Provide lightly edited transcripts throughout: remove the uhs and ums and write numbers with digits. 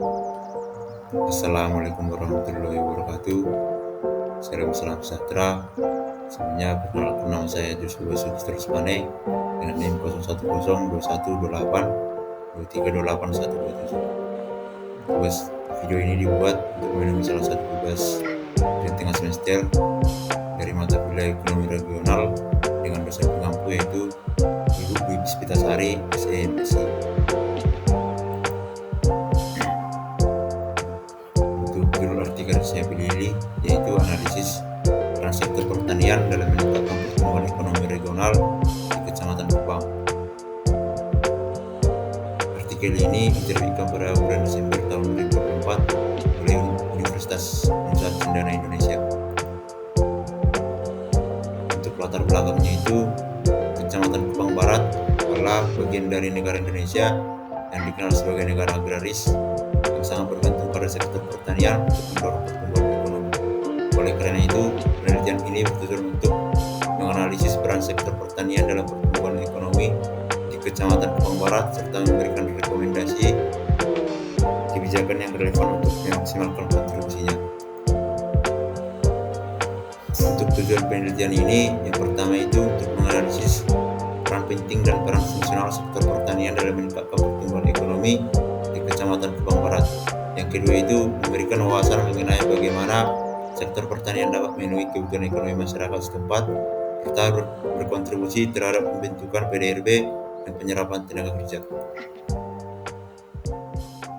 Assalamualaikum warahmatullahi wabarakatuh. Salam sejahtera. Sebelumnya perkenalkan, nama saya Joshua Terus Pane dengan NIM 0110212823281127. Tugas video ini dibuat untuk memenuhi salah satu tugas di tengah semester dari mata kuliah ekonomi regional dengan dosen pengampu yaitu Ibu Dwi Puspitasari, SMSI. Untuk judul artikel saya pilih yaitu analisis peran sektor pertanian dalam meningkatkan pertumbuhan ekonomi regional di Kecamatan Kupang. Artikel ini diterbitkan pada bulan Desember tahun 2024 oleh Universitas Nusa Cendana Indonesia. Untuk latar belakangnya itu, Kecamatan Kupang Barat adalah bagian dari negara Indonesia yang dikenal sebagai negara agraris yang sangat bergantung pada sektor pertanian untuk mendorong pertumbuhan ekonomi. Oleh karena itu, penelitian ini bertujuan untuk menganalisis peran sektor pertanian dalam pertumbuhan ekonomi di Kecamatan Kupang Barat serta memberikan rekomendasi kebijakan yang relevan untuk memaksimalkan kontribusinya. Untuk tujuan penelitian ini, yang pertama itu untuk menganalisis peran penting dan peran fungsional sektor pertanian dalam meningkatkan pertumbuhan ekonomi di Kecamatan Kupang Barat. Yang kedua itu memberikan wawasan mengenai bagaimana sektor pertanian dapat memenuhi kebutuhan ekonomi masyarakat setempat serta berkontribusi terhadap pembentukan PDRB dan penyerapan tenaga kerja.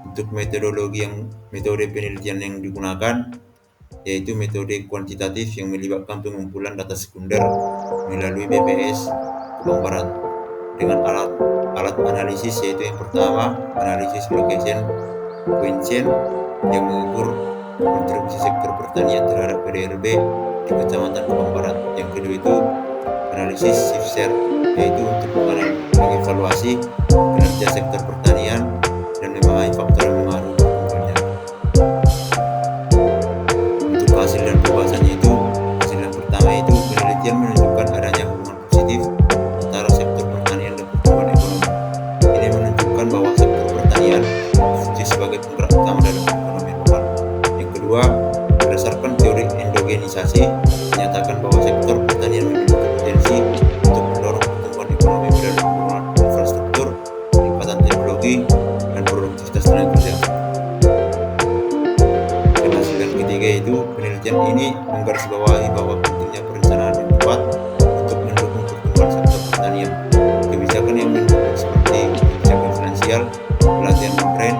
Untuk metode penelitian yang digunakan yaitu metode kuantitatif yang melibatkan pengumpulan data sekunder melalui BPS Kupang Barat dengan alat analisis, yaitu yang pertama analisis location quotient yang mengukur kontribusi sektor pertanian terhadap PDRB di Kecamatan Kupang Barat. Yang kedua itu analisis shift share, yaitu untuk mengevaluasi kinerja sektor pertanian dan memahami faktor yang mengaruhi pertumbuhannya. Untuk hasil dan pembahasannya itu, hasil yang pertama itu penelitian menunjukkan adanya hubungan positif antara sektor pertanian dan pertumbuhan ekonomi. Ini menunjukkan bahwa sektor pertanian berfungsi sebagai penggerak utama dalam ekonomi lokal. Yang kedua, berdasarkan teori endogenisasi, menyatakan bahwa sektor pertanian memiliki potensi untuk mendorong pertumbuhan ekonomi melalui pembangunan infrastruktur, peningkatan teknologi, dan produktivitas tenaga kerja. Dan hasil yang ketiga itu penelitian ini menggarisbawahi bahwa pentingnya perencanaan yang tepat untuk mendukung pertumbuhan sektor pertanian. Kebijakan yang mendukung seperti kebijakan finansial, pelatihan modern,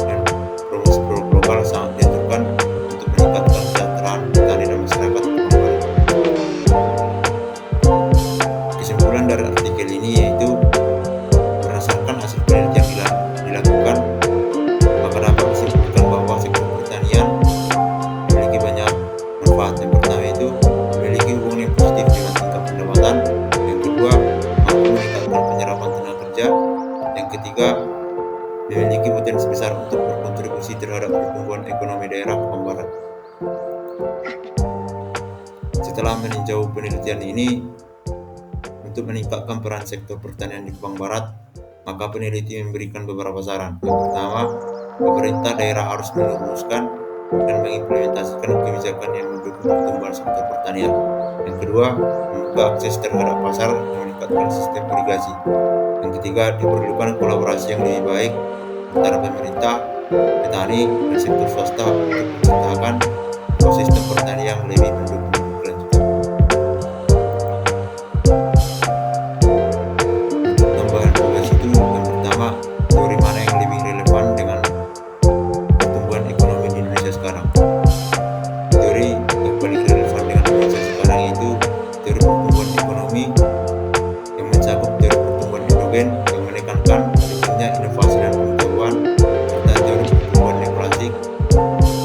dan promosi produk lokal sangat dianjurkan untuk meningkatkan kesejahteraan petani dan masyarakat Kupang Barat. Kesimpulan dari artikel ini yaitu berdasarkan hasil penelitian dilakukan, maka dapat disimpulkan bahwa sektor pertanian memiliki banyak manfaat. Yang pertama itu memiliki hubungan yang positif dengan tingkat pendapatan. Yang kedua, mampu meningkatkan penyerapan tenaga kerja. Yang ketiga, memiliki potensi besar untuk berkontribusi terhadap pertumbuhan ekonomi daerah Kupang Barat. Setelah meninjau penelitian ini untuk meningkatkan peran sektor pertanian di Kupang Barat, maka peneliti memberikan beberapa saran. Yang pertama, pemerintah daerah harus merumuskan dan mengimplementasikan kebijakan yang mendukung pertumbuhan sektor pertanian. Yang kedua, membuka akses terhadap pasar dan meningkatkan sistem irigasi. Yang ketiga, diperlukan kolaborasi yang lebih baik antara pemerintah, petani, dan sektor swasta untuk menciptakan ekosistem pertanian yang lebih mendukung kelanjutan. Untuk tambahan tugas itu, yang pertama, teori mana yang lebih relevan dengan pertumbuhan ekonomi di Indonesia sekarang. Teori yang paling relevan dengan Indonesia sekarang yaitu teori pertumbuhan ekonomi yang mencakup teori pertumbuhan endogen yang menekankan pentingnya inovasi dan pengetahuan, serta teori pertumbuhan neoklasik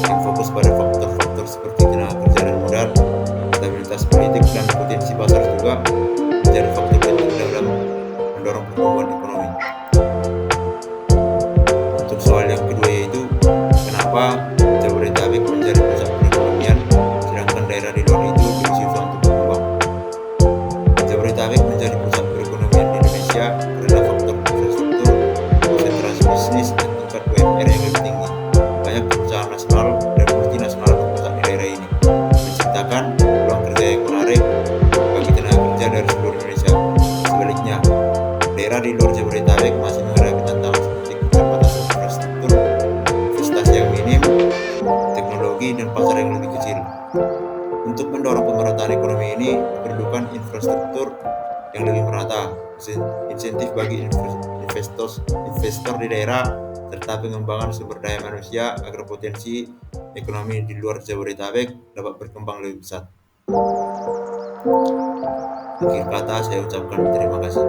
yang fokus pada faktor-faktor seperti tenaga kerja dan modal daerah di luar Jabodetabek masih menghadapi tantangan seperti keterbatasan infrastruktur, investasi yang minim, teknologi, dan pasar yang lebih kecil. Untuk mendorong pemerataan ekonomi ini, diperlukan infrastruktur yang lebih merata, insentif bagi investor di daerah, serta pengembangan sumber daya manusia agar potensi ekonomi di luar Jabodetabek dapat berkembang lebih besar. Akhir kata saya ucapkan terima kasih.